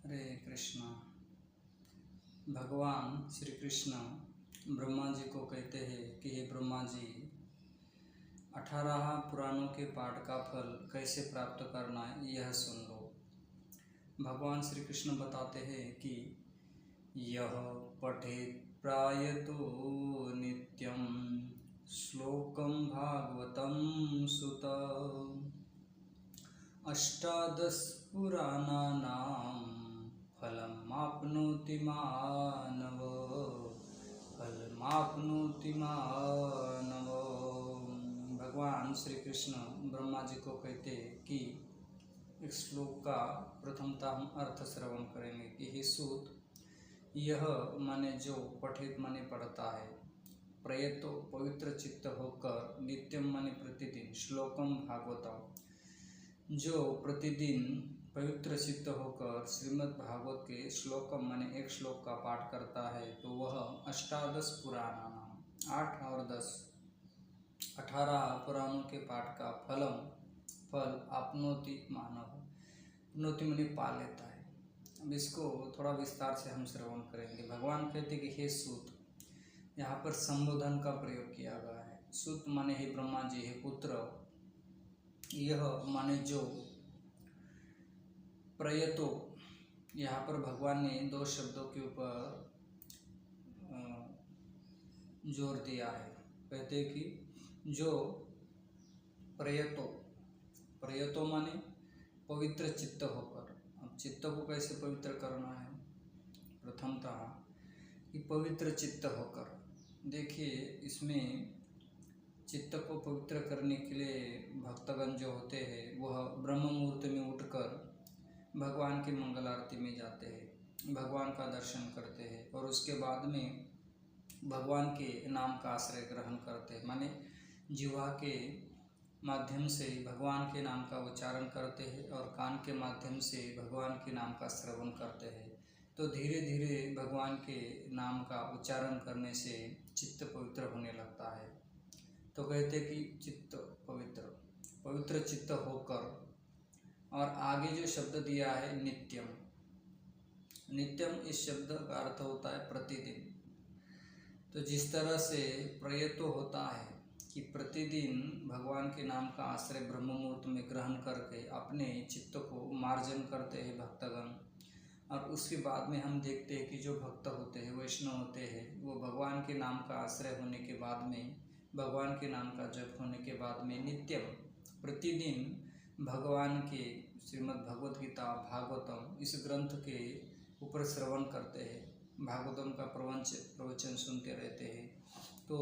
हरे कृष्णा। भगवान श्री कृष्ण ब्रह्मा जी को कहते हैं कि हे ब्रह्मा जी, 18 पुराणों के पाठ का फल कैसे प्राप्त करना है यह सुन लो। भगवान श्री कृष्ण बताते हैं कि यह पठेत प्रायतो नित्यं श्लोकं भागवतं सुत अष्टादश पुराणानां फलमाप्नोति मानव फलमाप्नोति मानव। भगवान श्री कृष्ण ब्रह्मा जी को कहते कि इस श्लोक का प्रथमतः हम अर्थ श्रवण करेंगे कि हे सूत, यह माने जो पठित माने पढ़ता है, प्रयतो पवित्र चित्त होकर, नित्यम माने प्रतिदिन, श्लोकम भागवतम जो प्रतिदिन पवित्र चित्त होकर श्रीमद् भागवत के श्लोकम माने एक श्लोक का पाठ करता है, तो वह अष्टादश पुराणानाम 8 और 10 18 पुराणों के पाठ का फल आपनोति मानव, आपनोति माने पा लेता है। अब इसको थोड़ा विस्तार से हम श्रवण करेंगे। भगवान कहते कि हे सूत, यहाँ पर संबोधन का प्रयोग किया गया है। सूत माने हे ब्रह्मा जी, हे पुत्र। यह माने जो, प्रयतो, यहाँ पर भगवान ने 2 शब्दों के ऊपर जोर दिया है। कहते कि जो प्रयतो माने पवित्र चित्त होकर। अब चित्त को कैसे पवित्र करना है? प्रथमतः कि पवित्र चित्त होकर। देखिए, इसमें चित्त को पवित्र करने के लिए भक्तगण जो होते हैं वह ब्रह्म मुहूर्त में उठकर भगवान की मंगल आरती में जाते हैं, भगवान का दर्शन करते हैं और उसके बाद में भगवान के नाम का आश्रय ग्रहण करते हैं, माने जिह्वा के माध्यम से भगवान के नाम का उच्चारण करते हैं और कान के माध्यम से भगवान के नाम का श्रवण करते हैं। तो धीरे धीरे भगवान के नाम का उच्चारण करने से चित्त पवित्र होने लगता है। तो कहते कि चित्त पवित्र चित्त होकर। और आगे जो शब्द दिया है नित्यम, नित्यम इस शब्द का अर्थ होता है प्रतिदिन। तो जिस तरह से प्रयतो होता है कि प्रतिदिन भगवान के नाम का आश्रय ब्रह्म मुहूर्त में ग्रहण करके अपने चित्त को मार्जन करते हैं भक्तगण, और उसके बाद में हम देखते हैं कि जो भक्त होते हैं, वैष्णव होते हैं, वो भगवान के नाम का आश्रय होने के बाद में, भगवान के नाम का जप होने के बाद में नित्यम प्रतिदिन भगवान के श्रीमद् भगवद गीता भागवतम इस ग्रंथ के ऊपर श्रवण करते हैं, भागवतम का प्रवचन सुनते रहते हैं। तो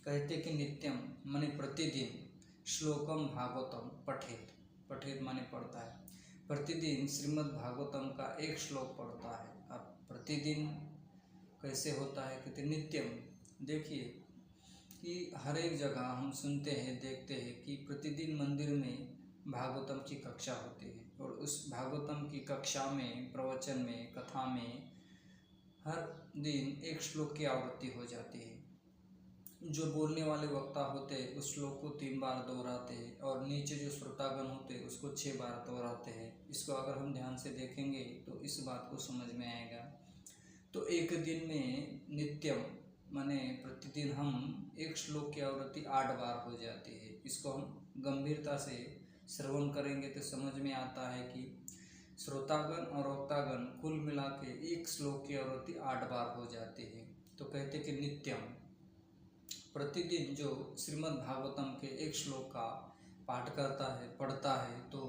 कहते कि नित्यम माने प्रतिदिन, श्लोकम भागवतम पठेत माने पढ़ता है, प्रतिदिन श्रीमद् भागवतम का एक श्लोक पढ़ता है। अब प्रतिदिन कैसे होता है? कहते नित्यम। देखिए कि हर एक जगह हम सुनते हैं, देखते हैं कि प्रतिदिन मंदिर में भागवतम की कक्षा होती है और उस भागवतम की कक्षा में, प्रवचन में, कथा में हर दिन एक श्लोक की आवृत्ति हो जाती है। जो बोलने वाले वक्ता होते हैं उस श्लोक को 3 बार दोहराते हैं और नीचे जो श्रोतागण होते हैं उसको 6 बार दोहराते हैं। इसको अगर हम ध्यान से देखेंगे तो इस बात को समझ में आएगा। तो एक दिन में नित्यम माने प्रतिदिन हम एक श्लोक की आवृत्ति 8 बार हो जाती है। इसको हम गंभीरता से श्रवण करेंगे तो समझ में आता है कि श्रोतागण और वक्तागण कुल मिला के एक श्लोक की आवृत्ति 8 बार हो जाती है। तो कहते कि नित्यम प्रतिदिन जो श्रीमद् भागवतम के एक श्लोक का पाठ करता है, पढ़ता है, तो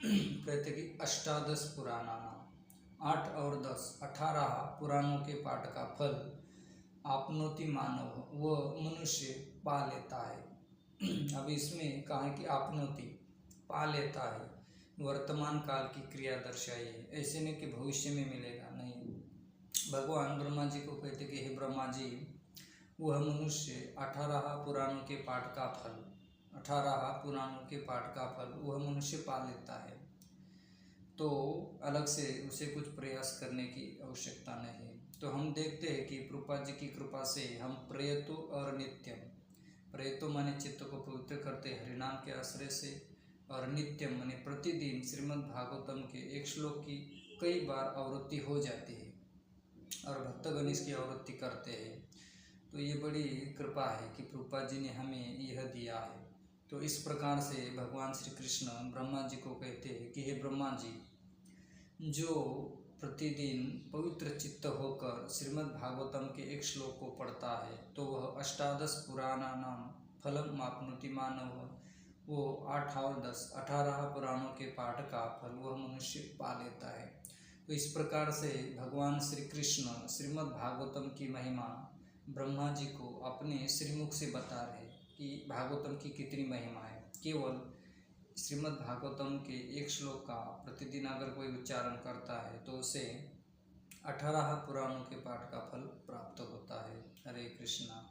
कहते कि अष्टादश पुराणानाम 8 और 10 18 पुराणों के पाठ का फल आपनोति मानव, वह मनुष्य पा लेता है। अब इसमें कहा है कि आपनोति पा लेता है, वर्तमान काल की क्रिया दर्शाई है, ऐसे नहीं कि भविष्य में मिलेगा, नहीं। भगवान ब्रह्मा जी को कहते कि हे ब्रह्मा जी, वह मनुष्य 18 पुराणों के पाठ का फल, 18 पुराणों के पाठ का फल वह मनुष्य पा लेता है। तो अलग से उसे कुछ प्रयास करने की आवश्यकता नहीं। तो हम देखते हैं कि प्रभुपाद जी की कृपा से हम प्रयतो और नित्यम, प्रयतो माने चित्त को पवित्र करते हरिनाम के आश्रय से, और नित्यम माने प्रतिदिन श्रीमद् भागवतम के एक श्लोक की कई बार आवृत्ति हो जाती है और भक्तगण इसकी आवृत्ति करते हैं। तो ये बड़ी कृपा है कि प्रभुपाद जी ने हमें यह दिया है। तो इस प्रकार से भगवान श्री कृष्ण ब्रह्मा जी को कहते हैं कि हे ब्रह्मा जी, जो प्रतिदिन पवित्र चित्त होकर श्रीमद् भागवतम के एक श्लोक को पढ़ता है तो वह अष्टादश पुराणानां फलम माप्नोति मानव, वो 8 और 10 18 पुराणों के पाठ का फल वह मनुष्य पा लेता है। तो इस प्रकार से भगवान श्री कृष्ण श्रीमद् भागवतम की महिमा ब्रह्मा जी को अपने श्रीमुख से बता रहे कि भागवतम की कितनी महिमा है। केवल श्रीमद् भागवतम के एक श्लोक का प्रतिदिन अगर कोई उच्चारण करता है तो उसे 18 पुराणों के पाठ का फल प्राप्त होता है। हरे कृष्णा।